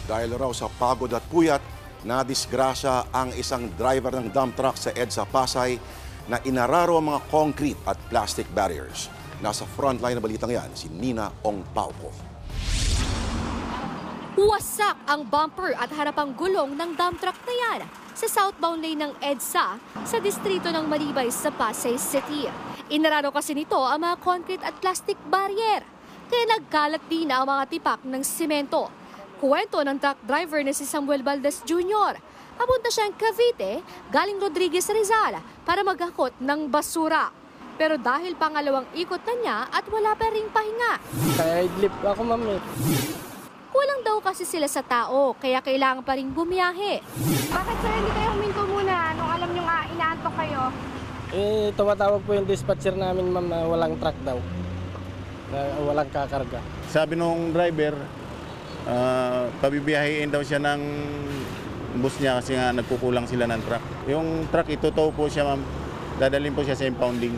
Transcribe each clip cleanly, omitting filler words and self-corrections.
Dahil raw sa pagod at puyat, nadisgrasya ang isang driver ng dump truck sa EDSA Pasay na inararo ang mga concrete at plastic barriers. Nasa frontline na balitang yan, si Nina Ong Pauco. Wasak ang bumper at harapang gulong ng dump truck na yan sa southbound lane ng EDSA sa distrito ng Malibay sa Pasay City. Inararo kasi nito ang mga concrete at plastic barrier, kaya nagkalat din ang mga tipak ng simento. Kuwento ng truck driver na si Samuel Valdez Jr. Papunta siyang Cavite, galing Rodriguez Rizal para maghakot ng basura. Pero dahil pangalawang ikot na niya at wala pa ring pahinga. Kaya idlip ako, ma'am. Kulang daw kasi sila sa tao, kaya kailangan pa rin bumiyahe. Bakit sir hindi kayo huminto muna nung alam nyo nga inaantok kayo? Tumatawag po yung dispatcher namin, ma'am, na walang truck daw. Na walang kakarga. Sabi nung driver, pabibiyahin daw siya ng bus niya kasi nga nagkukulang sila ng truck. Yung truck, itutow po siya, ma'am. Dadalhin po siya sa impounding.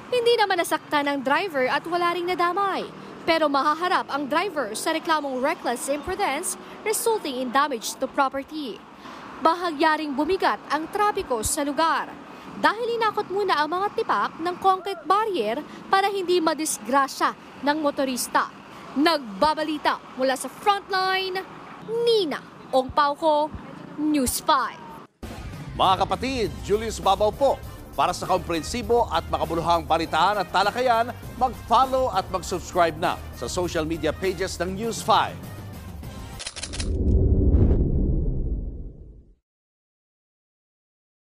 Hindi naman nasakta ng driver at wala ring nadamay. Pero mahaharap ang driver sa reklamong reckless imprudence resulting in damage to property. Bahagyaring bumigat ang trapiko sa lugar dahil inakot muna ang mga tipak ng concrete barrier para hindi madisgrasya ng motorista. Nagbabalita mula sa frontline, Nina Ong Pauco, News 5. Mga kapatid, Julius Babaw po. Para sa komprehensibo at makabuluhang balitaan at talakayan, mag-follow at mag-subscribe na sa social media pages ng News 5.